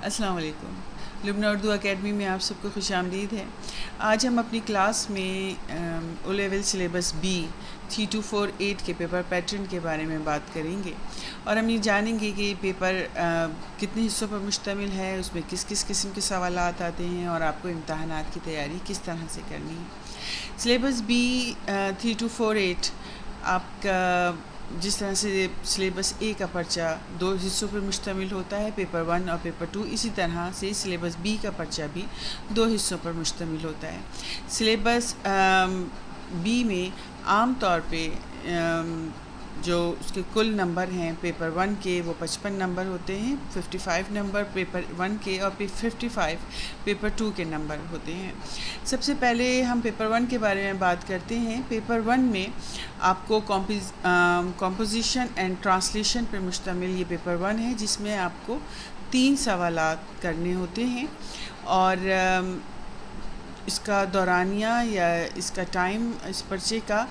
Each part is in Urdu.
السلام علیکم۔ لبنہ اردو اکیڈمی میں آپ سب کو خوش آمدید ہے۔ آج ہم اپنی کلاس میں او لیول سلیبس بی 3248 کے پیپر پیٹرن کے بارے میں بات کریں گے، اور ہم یہ جانیں گے کہ یہ پیپر کتنے حصوں پر مشتمل ہے، اس میں کس کس قسم کے سوالات آتے ہیں، اور آپ کو امتحانات کی تیاری کس طرح سے کرنی ہے۔ سلیبس بی 3248 آپ کا جس طرح سے سلیبس اے کا پرچہ 2 حصوں پر مشتمل ہوتا ہے، پیپر 1 اور پیپر 2، اسی طرح سے سلیبس بی کا پرچہ بھی 2 حصوں پر مشتمل ہوتا ہے۔ سلیبس بی میں عام طور پہ جو اس کے کل نمبر ہیں پیپر 1 کے وہ 55 نمبر ہوتے ہیں، 55 نمبر پیپر 1 کے، اور 55 پیپر 2 کے نمبر ہوتے ہیں۔ سب سے پہلے ہم پیپر 1 کے بارے میں بات کرتے ہیں۔ پیپر 1 میں آپ کو کمپوزیشن اینڈ ٹرانسلیشن پر مشتمل یہ پیپر 1 ہے، جس میں آپ کو 3 سوالات کرنے ہوتے ہیں، اور اس کا دورانیہ یا اس کا ٹائم اس پرچے کا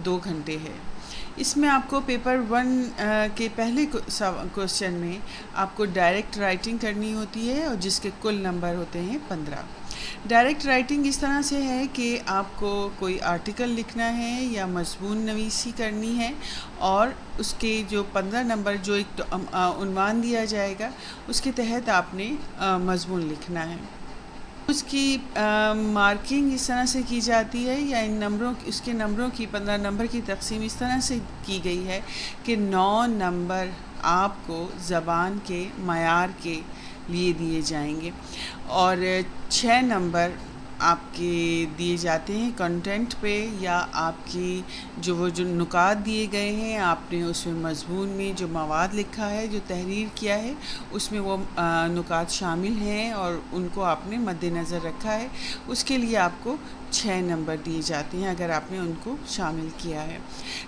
2 گھنٹے ہے۔ اس میں آپ کو پیپر 1 کے پہلے کوشچن میں آپ کو ڈائریکٹ رائٹنگ کرنی ہوتی ہے، اور جس کے کل نمبر ہوتے ہیں 15۔ ڈائریکٹ رائٹنگ اس طرح سے ہے کہ آپ کو کوئی آرٹیکل لکھنا ہے یا مضمون نویسی کرنی ہے، اور اس کے جو 15 نمبر جو ایک عنوان دیا جائے گا اس کے تحت آپ نے مضمون لکھنا ہے۔ اس کی مارکنگ اس طرح سے کی جاتی ہے، یا اس کے نمبروں کی 15 نمبر کی تقسیم اس طرح سے کی گئی ہے کہ 9 نمبر آپ کو زبان کے معیار کے لیے دیے جائیں گے، اور 6 نمبر آپ کے دیے جاتے ہیں کنٹینٹ پہ، یا آپ کی جو نکات دیے گئے ہیں، آپ نے اس میں مضمون میں جو مواد لکھا ہے، جو تحریر کیا ہے، اس میں وہ نکات شامل ہیں اور ان کو آپ نے مد نظر رکھا ہے، اس کے لیے آپ کو 6 نمبر دیے جاتے ہیں اگر آپ نے ان کو شامل کیا ہے۔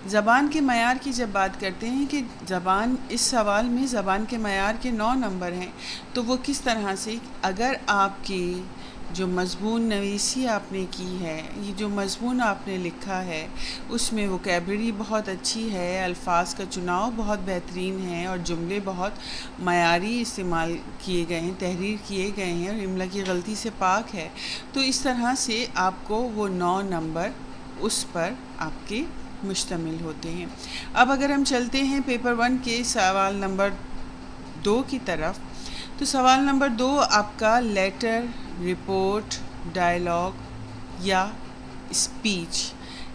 زبان کے معیار کی جب بات کرتے ہیں کہ اس سوال میں زبان کے معیار کے 9 نمبر ہیں، تو وہ کس طرح سے، اگر آپ کی جو مضمون نویسی آپ نے کی ہے، یہ جو مضمون آپ نے لکھا ہے، اس میں ووکیبلری بہت اچھی ہے، الفاظ کا چناؤ بہت بہترین ہے، اور جملے بہت معیاری استعمال کیے گئے ہیں، تحریر کیے گئے ہیں، اور املا کی غلطی سے پاک ہے، تو اس طرح سے آپ کو وہ 9 نمبر اس پر آپ کے مشتمل ہوتے ہیں۔ اب اگر ہم چلتے ہیں پیپر 1 کے سوال نمبر 2 کی طرف، تو سوال نمبر 2 آپ کا لیٹر، رپورٹ، ڈائلاگ یا اسپیچ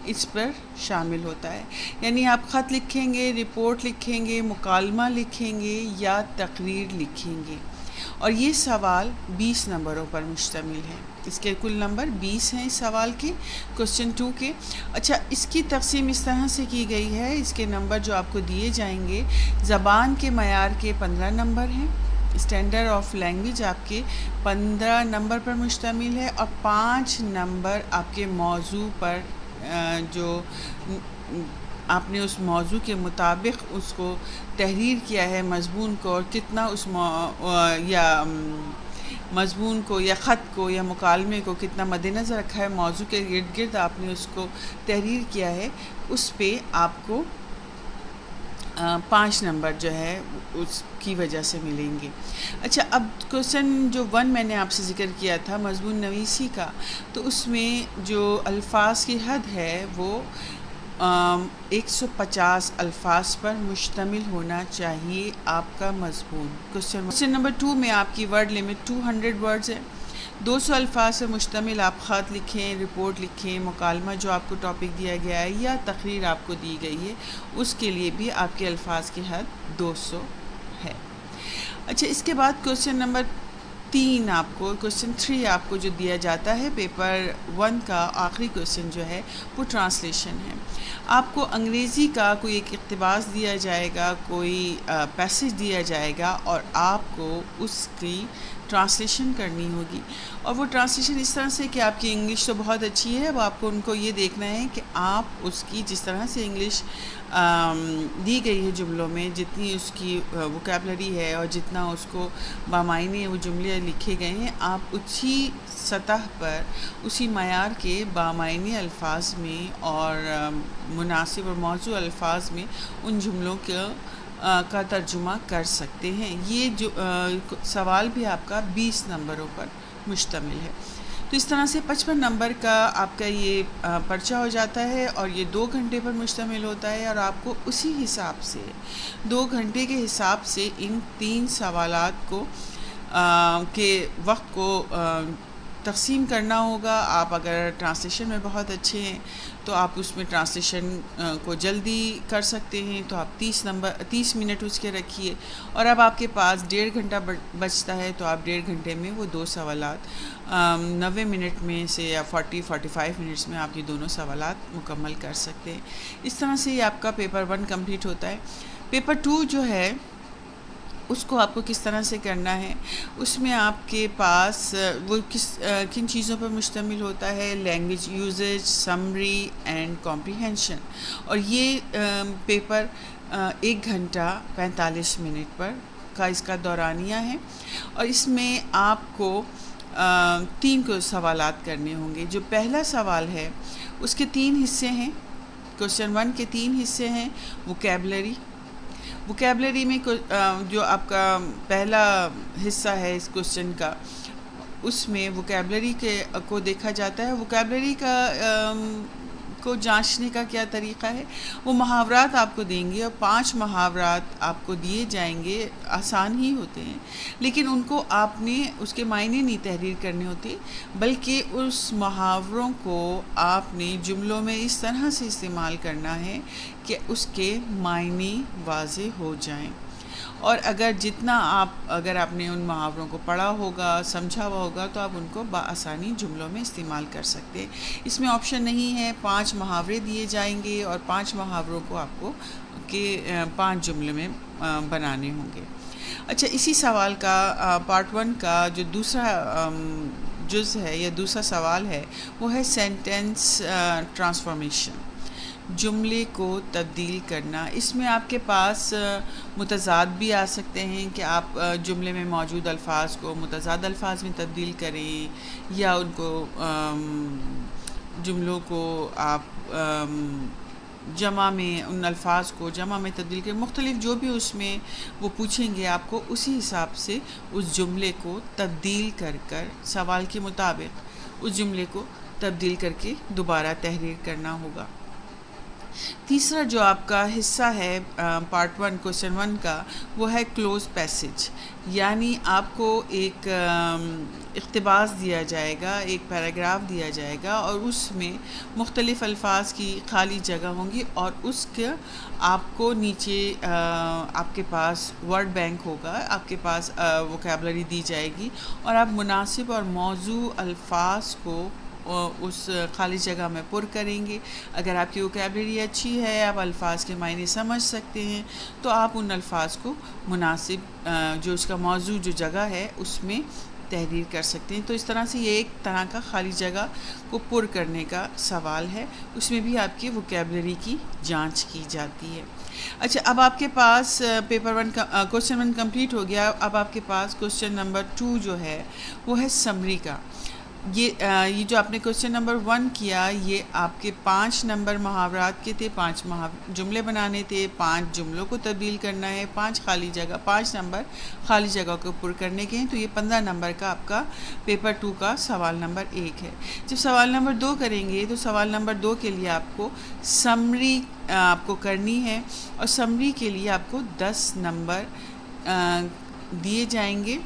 اس پر شامل ہوتا ہے، یعنی آپ خط لکھیں گے، رپورٹ لکھیں گے، مکالمہ لکھیں گے یا تقریر لکھیں گے، اور یہ سوال 20 نمبروں پر مشتمل ہے۔ اس کے کل نمبر 20 ہیں اس سوال کے، کوسچن 2 کے۔ اچھا، اس کی تقسیم اس طرح سے کی گئی ہے، اس کے نمبر جو آپ کو دیے جائیں گے، زبان کے معیار کے 15 نمبر ہیں، اسٹینڈرڈ آف لینگویج آپ کے 15 نمبر پر مشتمل ہے، اور 5 نمبر آپ کے موضوع پر، جو آپ نے اس موضوع کے مطابق اس کو تحریر کیا ہے مضمون کو، اور کتنا اس مضمون کو یا خط کو یا مکالمے کو کتنا مد نظر رکھا ہے، موضوع کے ارد گرد آپ نے اس کو تحریر کیا ہے، اس پہ آپ کو 5 نمبر جو ہے اس کی وجہ سے ملیں گے۔ اچھا، اب کوسچن جو 1 میں نے آپ سے ذکر کیا تھا مضمون نویسی کا، تو اس میں جو الفاظ کی حد ہے وہ 150 الفاظ پر مشتمل ہونا چاہیے آپ کا مضمون۔ کوسچن نمبر 2 میں آپ کی ورڈ لمٹ 200 ورڈز ہے، 200 الفاظ سے مشتمل آپ خط لکھیں، رپورٹ لکھیں، مکالمہ جو آپ کو ٹاپک دیا گیا ہے یا تقریر آپ کو دی گئی ہے، اس کے لیے بھی آپ کے الفاظ کی حد 200 ہے۔ اچھا، اس کے بعد کوسچن نمبر 3 آپ کو، کوسچن 3 آپ کو جو دیا جاتا ہے پیپر 1 کا آخری کوسچن جو ہے وہ ٹرانسلیشن ہے۔ آپ کو انگریزی کا کوئی ایک اقتباس دیا جائے گا، کوئی پیسج دیا جائے گا، اور آپ کو اس کی ٹرانسلیشن کرنی ہوگی، اور وہ ٹرانسلیشن اس طرح سے کہ آپ کی انگلش تو بہت اچھی ہے، اب آپ کو ان کو یہ دیکھنا ہے کہ آپ اس کی جس طرح سے انگلش دی گئی ہے جملوں میں، جتنی اس کی ووکیبلری ہے اور جتنا اس کو بامعنی وہ جملے لکھے گئے ہیں، آپ اسی سطح پر، اسی معیار کے بامعنی الفاظ میں اور مناسب اور موزوں الفاظ میں ان جملوں کا کا ترجمہ کر سکتے ہیں۔ یہ جو سوال بھی آپ کا 20 نمبروں پر مشتمل ہے۔ تو اس طرح سے 55 نمبر کا آپ کا یہ پرچہ ہو جاتا ہے، اور یہ 2 گھنٹے پر مشتمل ہوتا ہے، اور آپ کو اسی حساب سے 2 گھنٹے کے حساب سے ان 3 سوالات کو کے وقت کو تقسیم کرنا ہوگا۔ آپ اگر ٹرانسلیشن میں بہت اچھے ہیں تو آپ اس میں ٹرانسلیشن کو جلدی کر سکتے ہیں، تو آپ 30 منٹ اس کے رکھیے، اور اب آپ کے پاس 1.5 گھنٹہ بچتا ہے، تو آپ 1.5 گھنٹے میں وہ 2 سوالات 90 منٹ میں سے یا 45 منٹس میں آپ یہ دونوں سوالات مکمل کر سکتے ہیں۔ اس طرح سے یہ آپ کا پیپر 1 کمپلیٹ ہوتا ہے۔ پیپر 2 جو ہے اس کو آپ کو کس طرح سے کرنا ہے، اس میں آپ کے پاس وہ کن چیزوں پر مشتمل ہوتا ہے؟ Language usage, summary and comprehension, اور یہ پیپر 1 گھنٹہ 45 منٹ پر کا اس کا دورانیہ ہے، اور اس میں آپ کو 3 سوالات کرنے ہوں گے۔ جو پہلا سوال ہے اس کے 3 حصے ہیں۔ کوسچن 1 کے 3 حصے ہیں۔ وکیبلری میں جو آپ کا پہلا حصہ ہے اس کوسچن کا، اس میں وکیبلری کو دیکھا جاتا ہے۔ وکیبلری کو جانچنے کا کیا طریقہ ہے؟ وہ محاورات آپ کو دیں گے، اور 5 محاورات آپ کو دیے جائیں گے۔ آسان ہی ہوتے ہیں، لیکن ان کو آپ نے اس کے معنی نہیں تحریر کرنے ہوتے، بلکہ اس محاوروں کو آپ نے جملوں میں اس طرح سے استعمال کرنا ہے کہ اس کے معنی واضح ہو جائیں، اور اگر آپ نے ان محاوروں کو پڑھا ہوگا، سمجھا ہوا ہوگا، تو آپ ان کو بآسانی جملوں میں استعمال کر سکتے ہیں۔ اس میں آپشن نہیں ہے، 5 محاورے دیے جائیں گے، اور 5 محاوروں کو آپ کو 5 جملے میں بنانے ہوں گے۔ اچھا، اسی سوال کا پارٹ 1 کا جو دوسرا جز ہے یا دوسرا سوال ہے، وہ ہے سینٹینس ٹرانسفارمیشن، جملے کو تبدیل کرنا۔ اس میں آپ کے پاس متضاد بھی آ سکتے ہیں کہ آپ جملے میں موجود الفاظ کو متضاد الفاظ میں تبدیل کریں، یا ان کو جملوں کو آپ جمع میں، ان الفاظ کو جمع میں تبدیل کریں۔ مختلف جو بھی اس میں وہ پوچھیں گے، آپ کو اسی حساب سے اس جملے کو تبدیل کر سوال کے مطابق اس جملے کو تبدیل کر کے دوبارہ تحریر کرنا ہوگا۔ تیسرا جو آپ کا حصہ ہے پارٹ 1 کوسچن 1 کا، وہ ہے کلوز پیسج، یعنی آپ کو ایک اقتباس دیا جائے گا، ایک پیراگراف دیا جائے گا، اور اس میں مختلف الفاظ کی خالی جگہ ہوں گی، اور اس کے آپ کو نیچے آپ کے پاس ورڈ بینک ہوگا، آپ کے پاس وکیبلری دی جائے گی، اور آپ مناسب اور موزوں الفاظ کو اس خالی جگہ میں پر کریں گے۔ اگر آپ کی وکیبلری اچھی ہے، آپ الفاظ کے معنی سمجھ سکتے ہیں، تو آپ ان الفاظ کو مناسب جو اس کا موضوع جو جگہ ہے اس میں تحریر کر سکتے ہیں۔ تو اس طرح سے یہ ایک طرح کا خالی جگہ کو پر کرنے کا سوال ہے، اس میں بھی آپ کی وکیبلری کی جانچ کی جاتی ہے۔ اچھا، اب آپ کے پاس پیپر 1 کا کوسچن 1 کمپلیٹ ہو گیا۔ اب آپ کے پاس کوسچن نمبر 2 جو ہے وہ ہے سمری کا۔ یہ جو آپ نے کوسچن نمبر 1 کیا، یہ آپ کے 5 نمبر محاورات کے تھے، 5 جملے بنانے تھے، 5 جملوں کو تبدیل کرنا ہے، 5 نمبر خالی جگہ کو پر کرنے کے ہیں، تو یہ 15 نمبر کا آپ کا پیپر 2 کا سوال نمبر 1 ہے۔ جب سوال نمبر 2 کریں گے، تو سوال نمبر 2 کے لیے آپ کو سمری آپ کو کرنی ہے، اور سمری کے لیے آپ کو 10 نمبر دیے جائیں گے،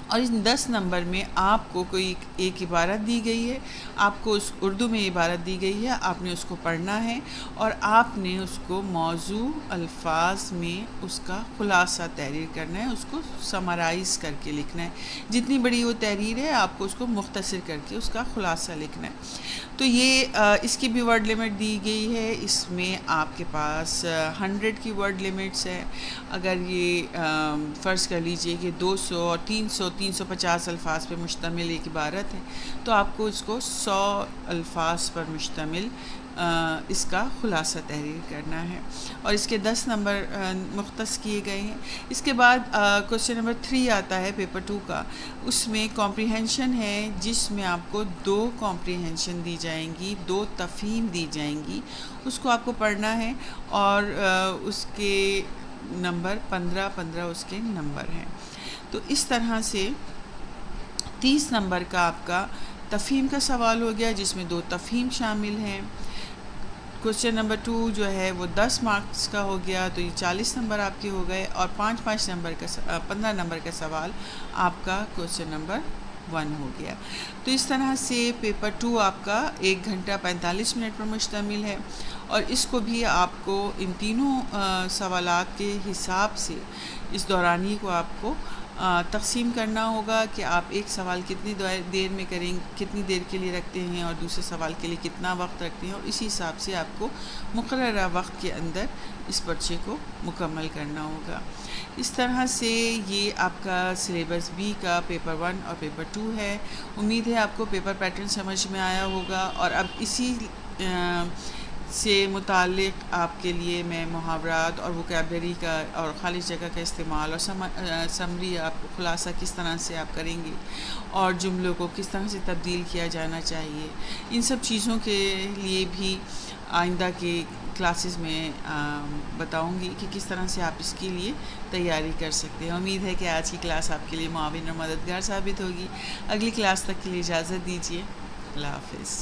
اور اس 10 نمبر میں آپ کو کوئی ایک عبارت دی گئی ہے، آپ کو اس اردو میں عبارت دی گئی ہے، آپ نے اس کو پڑھنا ہے، اور آپ نے اس کو موزوں الفاظ میں اس کا خلاصہ تحریر کرنا ہے، اس کو سمرائز کر کے لکھنا ہے۔ جتنی بڑی وہ تحریر ہے، آپ کو اس کو مختصر کر کے اس کا خلاصہ لکھنا ہے۔ تو یہ اس کی بھی ورڈ لیمٹ دی گئی ہے، اس میں آپ کے پاس 100 کی ورڈ لیمٹس ہے۔ اگر یہ فرض کر لیجئے کہ 200 اور 350 الفاظ پر مشتمل ایک عبارت ہے، تو آپ کو اس کو 100 الفاظ پر مشتمل اس کا خلاصہ تحریر کرنا ہے، اور اس کے 10 نمبر مختص کیے گئے ہیں۔ اس کے بعد کوسچن نمبر 3 آتا ہے پیپر 2 کا، اس میں کمپریہنشن ہے، جس میں آپ کو 2 کمپریہنشن دی جائیں گی، 2 تفہیم دی جائیں گی، اس کو آپ کو پڑھنا ہے، اور اس کے نمبر 15 اس کے نمبر ہیں۔ تو اس طرح سے 30 نمبر کا آپ کا تفہیم کا سوال ہو گیا، جس میں 2 تفہیم شامل ہیں۔ کوسچن نمبر 2 جو ہے وہ 10 مارکس کا ہو گیا، تو یہ 40 نمبر آپ کے ہو گئے، اور 5 نمبر کا 15 نمبر کا سوال آپ کا کوسچن نمبر 1 ہو گیا۔ تو اس طرح سے پیپر 2 آپ کا 1 گھنٹہ 45 منٹ پر مشتمل ہے، اور اس کو بھی آپ کو ان تینوں سوالات کے حساب سے اس دورانی کو آپ کو تقسیم کرنا ہوگا کہ آپ ایک سوال کتنی دیر میں کریں، کتنی دیر کے لیے رکھتے ہیں، اور دوسرے سوال کے لیے کتنا وقت رکھتے ہیں، اور اسی حساب سے آپ کو مقررہ وقت کے اندر اس پرچے کو مکمل کرنا ہوگا۔ اس طرح سے یہ آپ کا سلیبس بی کا پیپر 1 اور پیپر 2 ہے۔ امید ہے آپ کو پیپر پیٹرن سمجھ میں آیا ہوگا، اور اب اسی سے متعلق آپ کے لیے میں محاورات اور ووکیبلری کا اور خالص جگہ کا استعمال اور سمری آپ کو خلاصہ کس طرح سے آپ کریں گے، اور جملوں کو کس طرح سے تبدیل کیا جانا چاہیے، ان سب چیزوں کے لیے بھی آئندہ کے کلاسز میں بتاؤں گی کہ کس طرح سے آپ اس کے لیے تیاری کر سکتے ہیں۔ امید ہے کہ آج کی کلاس آپ کے لیے معاون اور مددگار ثابت ہوگی۔ اگلی کلاس تک کے لیے اجازت دیجیے۔ اللہ حافظ۔